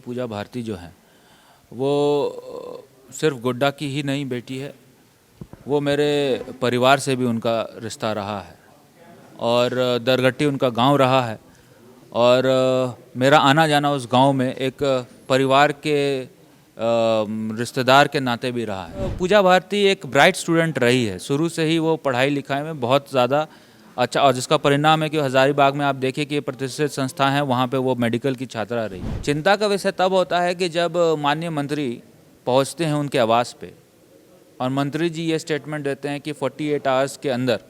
पूजा भारती जो है वो सिर्फ गोड्डा की ही नहीं बेटी है, वो मेरे परिवार से भी उनका रिश्ता रहा है और दरगट्टी उनका गांव रहा है। और मेरा आना जाना उस गांव में एक परिवार के रिश्तेदार के नाते भी रहा है। पूजा भारती एक ब्राइट स्टूडेंट रही है, शुरू से ही वो पढ़ाई लिखाई में बहुत ज़्यादा अच्छा, और जिसका परिणाम है कि हज़ारीबाग में आप देखिए कि प्रतिष्ठित संस्था है, वहाँ पे वो मेडिकल की छात्रा रही। चिंता का विषय तब होता है कि जब माननीय मंत्री पहुँचते हैं उनके आवास पे और मंत्री जी ये स्टेटमेंट देते हैं कि 48 आवर्स के अंदर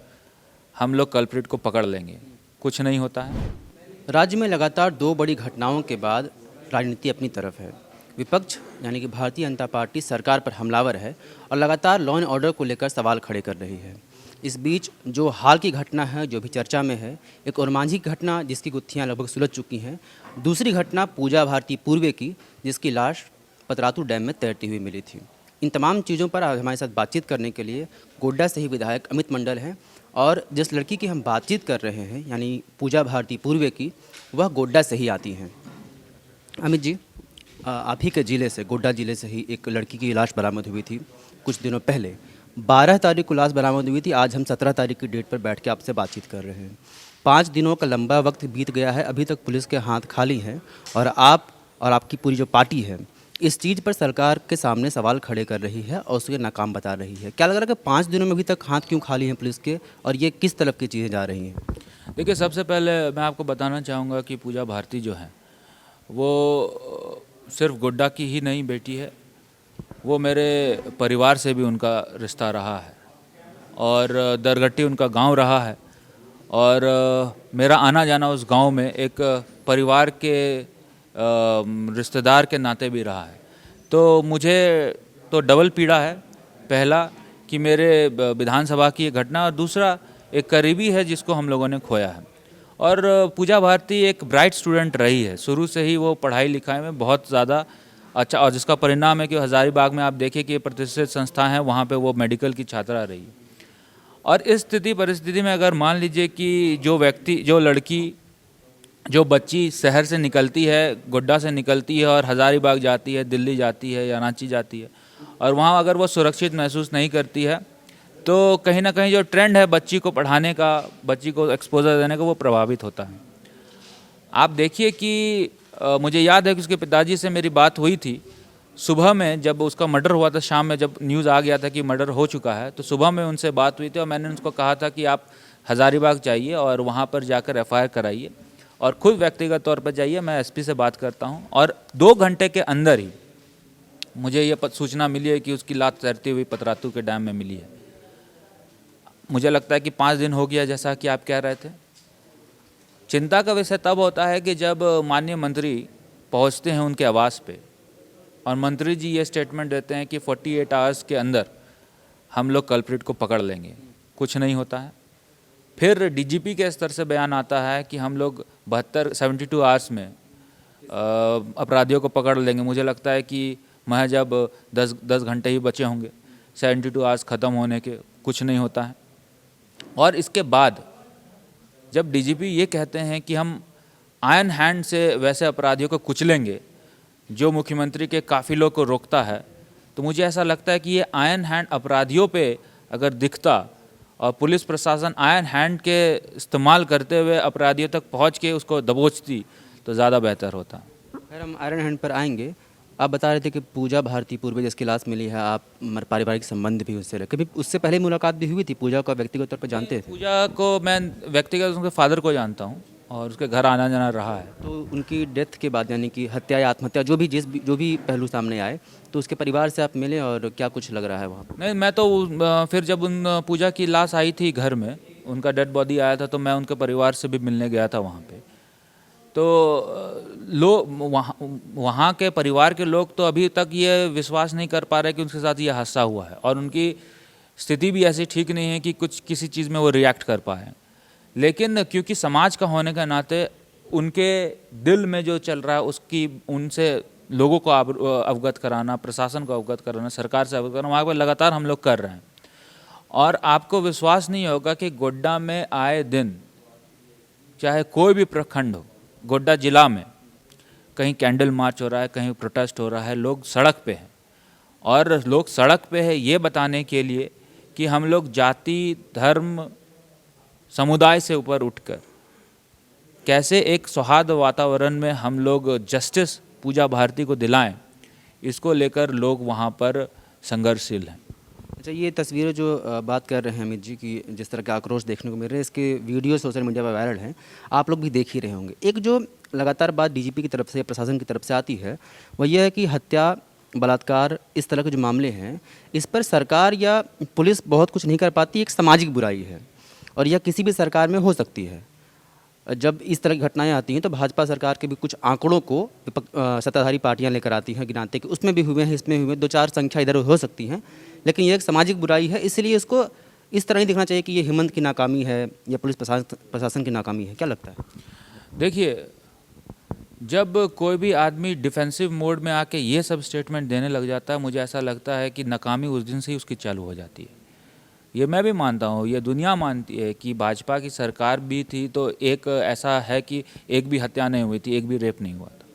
हम लोग कल्प्रिट को पकड़ लेंगे, कुछ नहीं होता है। राज्य में लगातार दो बड़ी घटनाओं के बाद राजनीति अपनी तरफ है। विपक्ष यानी कि भारतीय जनता पार्टी सरकार पर हमलावर है और लगातार लॉ एंड ऑर्डर को लेकर सवाल खड़े कर रही है। इस बीच जो हाल की घटना है, जो भी चर्चा में है, एक ओरमांझी घटना जिसकी गुत्थियां लगभग सुलझ चुकी हैं। दूसरी घटना पूजा भारती पूर्वे की, जिसकी लाश पतरातू डैम में तैरती हुई मिली थी। इन तमाम चीज़ों पर आज हमारे साथ बातचीत करने के लिए गोड्डा से ही विधायक अमित मंडल हैं, और जिस लड़की की हम बातचीत कर रहे हैं यानी पूजा भारती पूर्वे की, वह गोड्डा से ही आती हैं। अमित जी, आप ही के ज़िले से, गोड्डा ज़िले से ही एक लड़की की लाश बरामद हुई थी कुछ दिनों पहले। 12 तारीख को लाश बरामद हुई थी। आज हम 17 तारीख की डेट पर बैठ के आपसे बातचीत कर रहे हैं। 5 दिनों का लंबा वक्त बीत गया है, अभी तक पुलिस के हाथ खाली हैं और आप और आपकी पूरी जो पार्टी है इस चीज़ पर सरकार के सामने सवाल खड़े कर रही है और उसे नाकाम बता रही है। क्या लग रहा है कि 5 दिनों में अभी तक हाथ क्यों खाली हैं पुलिस के, और ये किस तरफ की चीज़ें जा रही हैं? देखिए, सबसे पहले मैं आपको बताना चाहूँगा कि पूजा भारती जो है वो सिर्फ गोड्डा की ही नहीं बेटी है, वो मेरे परिवार से भी उनका रिश्ता रहा है और दरगट्टी उनका गांव रहा है। और मेरा आना जाना उस गांव में एक परिवार के रिश्तेदार के नाते भी रहा है। तो मुझे तो डबल पीड़ा है, पहला कि मेरे विधानसभा की ये घटना, और दूसरा एक करीबी है जिसको हम लोगों ने खोया है। और पूजा भारती एक ब्राइट स्टूडेंट रही है, शुरू से ही वो पढ़ाई लिखाई में बहुत ज़्यादा अच्छा, और जिसका परिणाम है कि हज़ारीबाग में आप देखिए कि प्रतिष्ठित संस्था है, वहाँ पे वो मेडिकल की छात्रा रही। और इस परिस्थिति में अगर मान लीजिए कि जो लड़की, जो बच्ची शहर से निकलती है, गोड्डा से निकलती है और हज़ारीबाग जाती है, दिल्ली जाती है या रांची जाती है, और वहाँ अगर वो सुरक्षित महसूस नहीं करती है, तो कहीं ना कहीं जो ट्रेंड है बच्ची को पढ़ाने का, बच्ची को एक्सपोजर देने का, वो प्रभावित होता है। आप देखिए कि मुझे याद है कि उसके पिताजी से मेरी बात हुई थी सुबह में, जब उसका मर्डर हुआ था। शाम में जब न्यूज़ आ गया था कि मर्डर हो चुका है, तो सुबह में उनसे बात हुई थी और मैंने उनको कहा था कि आप हज़ारीबाग जाइए और वहाँ पर जाकर FIR कराइए और खुद व्यक्तिगत तौर पर जाइए, मैं SP से बात करता हूँ। और 2 घंटे के अंदर ही मुझे ये सूचना मिली है कि उसकी लाश तैरती हुई पतरातू के डैम में मिली है। मुझे लगता है कि 5 दिन हो गया, जैसा कि आप कह रहे थे। चिंता का विषय तब होता है कि जब माननीय मंत्री पहुंचते हैं उनके आवास पे और मंत्री जी ये स्टेटमेंट देते हैं कि 48 आवर्स के अंदर हम लोग कल्प्रिट को पकड़ लेंगे, कुछ नहीं होता है। फिर DGP के स्तर से बयान आता है कि हम लोग 72 आवर्स में अपराधियों को पकड़ लेंगे। मुझे लगता है कि महज अब 10 घंटे ही बचे होंगे 72 आवर्स ख़त्म होने के, कुछ नहीं होता है। और इसके बाद जब DGP ये कहते हैं कि हम आयरन हैंड से वैसे अपराधियों को कुचलेंगे जो मुख्यमंत्री के काफिलों को रोकता है, तो मुझे ऐसा लगता है कि ये आयरन हैंड अपराधियों पे अगर दिखता और पुलिस प्रशासन आयरन हैंड के इस्तेमाल करते हुए अपराधियों तक पहुंच के उसको दबोचती तो ज़्यादा बेहतर होता। खैर, हम आयरन हैंड पर आएंगे। आप बता रहे थे कि पूजा भारती पूर्वे जिसकी लाश मिली है, आप पारिवारिक संबंध भी उससे रहे, कभी उससे पहले मुलाकात भी हुई थी? पूजा को व्यक्तिगत तौर पर जानते थे? पूजा को मैं व्यक्तिगत उसके फादर को जानता हूँ और उसके घर आना जाना रहा है। तो उनकी डेथ के बाद यानी कि हत्या या आत्महत्या, जो भी पहलू सामने आए, तो उसके परिवार से आप मिले और क्या कुछ लग रहा है वहाँ? नहीं, मैं तो फिर जब उन पूजा की लाश आई थी घर में, उनका डेड बॉडी आया था, तो मैं उनके परिवार से भी मिलने गया था वहाँ पे। तो वहाँ के परिवार के लोग तो अभी तक ये विश्वास नहीं कर पा रहे कि उनके साथ ये हादसा हुआ है, और उनकी स्थिति भी ऐसी ठीक नहीं है कि किसी चीज़ में वो रिएक्ट कर पाए। लेकिन क्योंकि समाज का होने के नाते उनके दिल में जो चल रहा है उसकी उनसे लोगों को अवगत कराना, प्रशासन को अवगत कराना, सरकार से अवगत कराना, वहाँ पर लगातार हम लोग कर रहे हैं। और आपको विश्वास नहीं होगा कि गोड्डा में आए दिन, चाहे कोई भी प्रखंड हो, गोड्डा जिला में कहीं कैंडल मार्च हो रहा है, कहीं प्रोटेस्ट हो रहा है, लोग सड़क पे हैं। और लोग सड़क पे है ये बताने के लिए कि हम लोग जाति, धर्म, समुदाय से ऊपर उठकर कैसे एक सौहार्द वातावरण में हम लोग जस्टिस पूजा भारती को दिलाएं, इसको लेकर लोग वहाँ पर संघर्षशील हैं। अच्छा, ये तस्वीरें जो बात कर रहे हैं अमित जी की, जिस तरह का आक्रोश देखने को मिल रहे हैं, इसके वीडियो सोशल मीडिया पर वायरल हैं, आप लोग भी देख ही रहे होंगे। एक जो लगातार बात डीजीपी की तरफ से, प्रशासन की तरफ से आती है, वह यह है कि हत्या, बलात्कार, इस तरह के जो मामले हैं, इस पर सरकार या पुलिस बहुत कुछ नहीं कर पाती, एक सामाजिक बुराई है और यह किसी भी सरकार में हो सकती है। जब इस तरह की घटनाएं आती हैं तो भाजपा सरकार के भी कुछ आंकड़ों को सत्ताधारी पार्टियां लेकर आती हैं, गिनाते कि उसमें भी हुए हैं, इसमें हुए, 2-4 संख्या इधर हो सकती हैं, लेकिन ये एक सामाजिक बुराई है, इसलिए इसको इस तरह नहीं देखना चाहिए कि ये हेमंत की नाकामी है या पुलिस प्रशासन की नाकामी है। क्या लगता है? देखिए, जब कोई भी आदमी डिफेंसिव मोड में आके ये सब स्टेटमेंट देने लग जाता है, मुझे ऐसा लगता है कि नाकामी उस दिन से ही उसकी चालू हो जाती है। ये मैं भी मानता हूँ, ये दुनिया मानती है कि भाजपा की सरकार भी थी तो एक ऐसा है कि एक भी हत्या नहीं हुई थी, एक भी रेप नहीं हुआ था।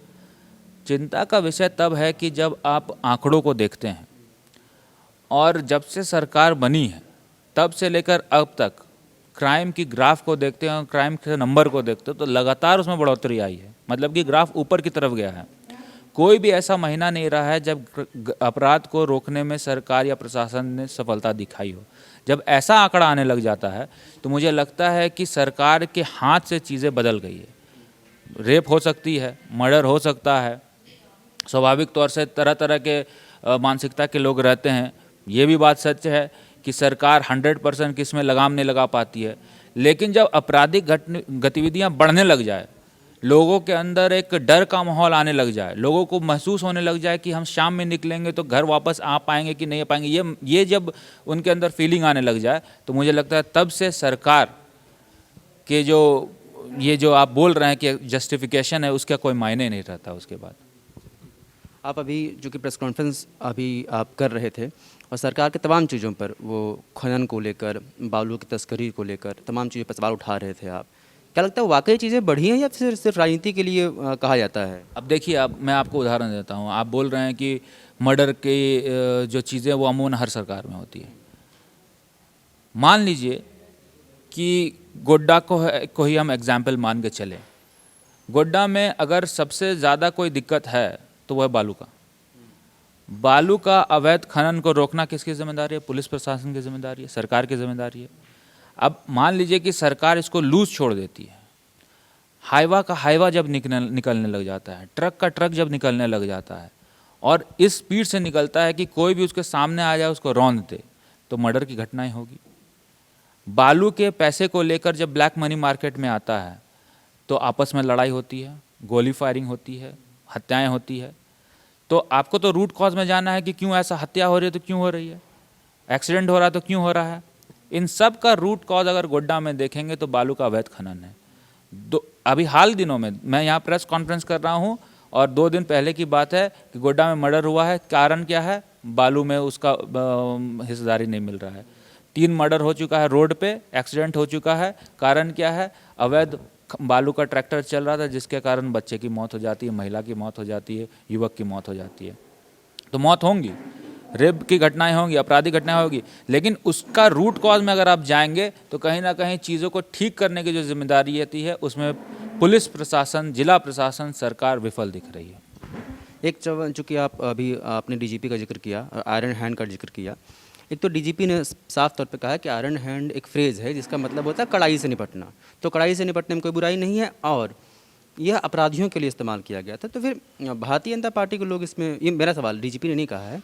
चिंता का विषय तब है कि जब आप आंकड़ों को देखते हैं और जब से सरकार बनी है तब से लेकर अब तक क्राइम की ग्राफ को देखते हैं और क्राइम के नंबर को देखते हो तो लगातार उसमें बढ़ोतरी आई है, मतलब कि ग्राफ ऊपर की तरफ गया है। कोई भी ऐसा महीना नहीं रहा है जब अपराध को रोकने में सरकार या प्रशासन ने सफलता दिखाई हो। जब ऐसा आंकड़ा आने लग जाता है तो मुझे लगता है कि सरकार के हाथ से चीज़ें बदल गई है। रेप हो सकती है, मर्डर हो सकता है, स्वाभाविक तौर से तरह तरह के मानसिकता के लोग रहते हैं। ये भी बात सच है कि सरकार 100% किस में लगाम नहीं लगा पाती है, लेकिन जब आपराधिक गतिविधियां बढ़ने लग जाए, लोगों के अंदर एक डर का माहौल आने लग जाए, लोगों को महसूस होने लग जाए कि हम शाम में निकलेंगे तो घर वापस आ पाएंगे कि नहीं आ पाएंगे, ये जब उनके अंदर फीलिंग आने लग जाए तो मुझे लगता है तब से सरकार के जो आप बोल रहे हैं कि जस्टिफिकेशन है, उसका कोई मायने नहीं रहता उसके बाद। आप अभी जो कि प्रेस कॉन्फ्रेंस अभी आप कर रहे थे और सरकार के तमाम चीज़ों पर, वो खनन को लेकर, बालू की तस्करी को लेकर, तमाम चीज़ों पर सवाल उठा रहे थे आप, क्या लगता है वाकई चीज़ें बढ़ी हैं या फिर सिर्फ राजनीति के लिए कहा जाता है? अब देखिए, अब मैं आपको उदाहरण देता हूँ। आप बोल रहे हैं कि मर्डर की जो चीज़ें वो अमूमन हर सरकार में होती है। मान लीजिए कि गोड्डा को ही हम एग्जाम्पल मान के चलें। गोड्डा में अगर सबसे ज़्यादा कोई दिक्कत है तो वह बालू का। बालू का अवैध खनन को रोकना किसकी जिम्मेदारी है? पुलिस प्रशासन की जिम्मेदारी है, सरकार की जिम्मेदारी है। अब मान लीजिए कि सरकार इसको लूज छोड़ देती है, हाईवा का हाईवा जब निकलने लग जाता है, ट्रक का ट्रक जब निकलने लग जाता है और इस स्पीड से निकलता है कि कोई भी उसके सामने आ जाए उसको रौंद दे, तो मर्डर की घटनाएं होगी। बालू के पैसे को लेकर जब ब्लैक मनी मार्केट में आता है तो आपस में लड़ाई होती है, गोली फायरिंग होती है, हत्याएं होती है। तो आपको तो रूट कॉज में जाना है कि क्यों ऐसा हत्या हो रही है तो क्यों हो रही है, एक्सीडेंट हो रहा है तो क्यों हो रहा है। इन सब का रूट कॉज अगर गोड्डा में देखेंगे तो बालू का अवैध खनन है। अभी हाल दिनों में मैं यहाँ प्रेस कॉन्फ्रेंस कर रहा हूँ और 2 दिन पहले की बात है कि गोड्डा में मर्डर हुआ है। कारण क्या है? बालू में उसका हिस्सेदारी नहीं मिल रहा है। 3 मर्डर हो चुका है, रोड पे एक्सीडेंट हो चुका है। कारण क्या है? अवैध बालू का ट्रैक्टर चल रहा था जिसके कारण बच्चे की मौत हो जाती है, महिला की मौत हो जाती है, युवक की मौत हो जाती है। तो मौत होंगी, रेप की घटनाएं होंगी, आपराधिक घटनाएं होगी, लेकिन उसका रूट कॉज में अगर आप जाएंगे तो कहीं ना कहीं चीज़ों को ठीक करने की जो जिम्मेदारी आती है उसमें पुलिस प्रशासन, जिला प्रशासन, सरकार विफल दिख रही है। एक चूँकि आपने डीजीपी का जिक्र किया और आयरन हैंड का जिक्र किया, एक तो डीजीपी ने साफ तौर पे कहा कि आयरन हैंड एक फ्रेज़ है जिसका मतलब होता है कड़ाई से निपटना। तो कड़ाई से निपटने में कोई बुराई नहीं है और यह अपराधियों के लिए इस्तेमाल किया गया था। तो फिर भारतीय जनता पार्टी के लोग इसमें, ये मेरा सवाल, डीजीपी ने नहीं कहा है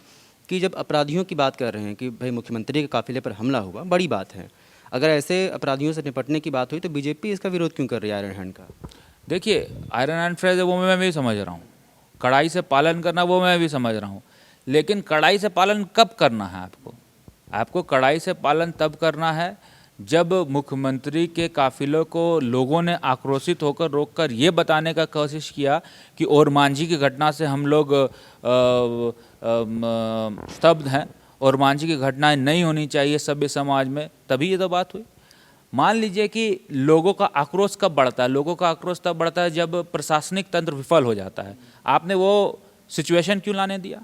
कि जब अपराधियों की बात कर रहे हैं कि भाई मुख्यमंत्री के काफिले पर हमला हुआ, बड़ी बात है, अगर ऐसे अपराधियों से निपटने की बात हुई तो बीजेपी इसका विरोध क्यों कर रही है आयरन हैंड का? देखिए, आयरन हैंड फ्रेज है वो मैं भी समझ रहा हूँ, कड़ाई से पालन करना वो मैं भी समझ रहा हूँ, लेकिन कड़ाई से पालन कब करना है? आपको कड़ाई से पालन तब करना है जब मुख्यमंत्री के काफिलों को लोगों ने आक्रोशित होकर रोककर ये बताने का कोशिश किया कि ओरमांझी की घटना से हम लोग स्तब्ध हैं, ओरमांझी की घटनाएं नहीं होनी चाहिए सभ्य समाज में, तभी ये तो बात हुई। मान लीजिए कि लोगों का आक्रोश कब बढ़ता है, लोगों का आक्रोश तब बढ़ता है जब प्रशासनिक तंत्र विफल हो जाता है। आपने वो सिचुएशन क्यों लाने दिया?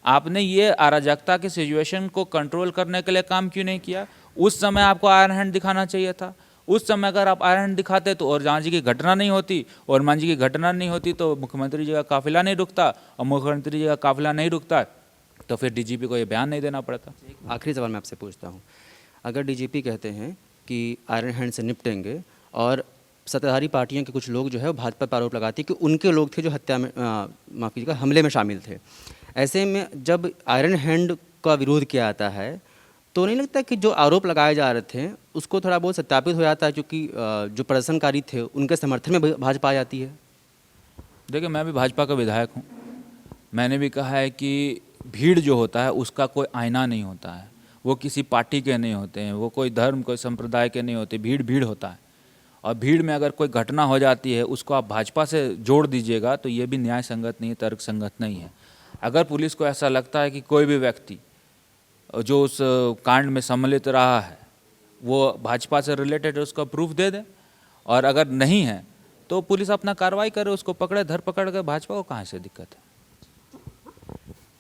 आपने ये अराजकता की सिचुएशन को कंट्रोल करने के लिए काम क्यों नहीं किया? उस समय आपको आयरन हैंड दिखाना चाहिए था। उस समय अगर आप आयरन हैंड दिखाते तो और जी की घटना नहीं होती, और मान जी की घटना नहीं होती तो मुख्यमंत्री जी का काफिला नहीं रुकता, और मुख्यमंत्री जी का काफिला नहीं रुकता तो फिर डीजीपी को ये बयान नहीं देना पड़ता। आखिरी सवाल मैं आपसे पूछता हूँ, अगर डीजीपी कहते हैं कि आयरन हैंड से निपटेंगे और सत्ताधारी पार्टियों के कुछ लोग जो है वो भाजपा पर आरोप लगाते हैं कि उनके लोग थे जो हत्या में माफ़ कीजिएगा हमले में शामिल थे, ऐसे में जब आयरन हैंड का विरोध किया जाता है तो नहीं लगता कि जो आरोप लगाए जा रहे थे उसको थोड़ा बहुत सत्यापित हो जाता है, क्योंकि जो प्रदर्शनकारी थे उनके समर्थन में भाजपा आ जाती है? देखिए, मैं भी भाजपा का विधायक हूँ। मैंने भी कहा है कि भीड़ जो होता है उसका कोई आईना नहीं होता है, वो किसी पार्टी के नहीं होते हैं, वो कोई धर्म कोई संप्रदाय के नहीं होते। भीड़ भीड़ होता है, और भीड़ में अगर कोई घटना हो जाती है उसको आप भाजपा से जोड़ दीजिएगा तो ये भी न्याय संगत नहीं है, तर्क संगत नहीं है। अगर पुलिस को ऐसा लगता है कि कोई भी व्यक्ति जो उस कांड में सम्मिलित रहा है वो भाजपा से रिलेटेड है, उसका प्रूफ दे दे, और अगर नहीं है तो पुलिस अपना कार्रवाई करे, उसको पकड़े, धर पकड़ कर। भाजपा को कहाँ से दिक्कत है?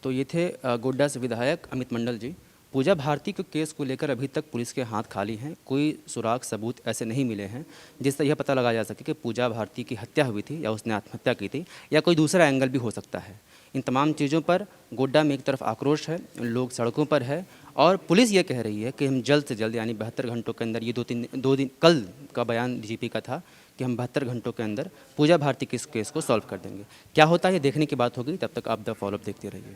तो ये थे गोड्डा से विधायक अमित मंडल जी। पूजा भारती के केस को लेकर अभी तक पुलिस के हाथ खाली हैं, कोई सुराग सबूत ऐसे नहीं मिले हैं जिससे यह पता लगाया जा सके कि पूजा भारती की हत्या हुई थी या उसने आत्महत्या की थी या कोई दूसरा एंगल भी हो सकता है। इन तमाम चीज़ों पर गोड्डा में एक तरफ आक्रोश है, लोग सड़कों पर है, और पुलिस ये कह रही है कि हम जल्द से जल्द यानी 72 घंटों के अंदर, ये दो दिन कल का बयान डीजीपी का था कि हम 72 घंटों के अंदर पूजा भारती के इस केस को सॉल्व कर देंगे। क्या होता है ये देखने की बात होगी, तब तक आप द फॉलोअप देखते रहिए।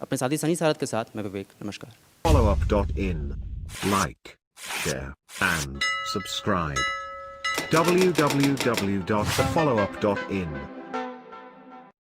अपने साथी सनी सारद के साथ मैं विवेक, नमस्कार। Followup.in. Like, share, and subscribe. www.thefollowup.in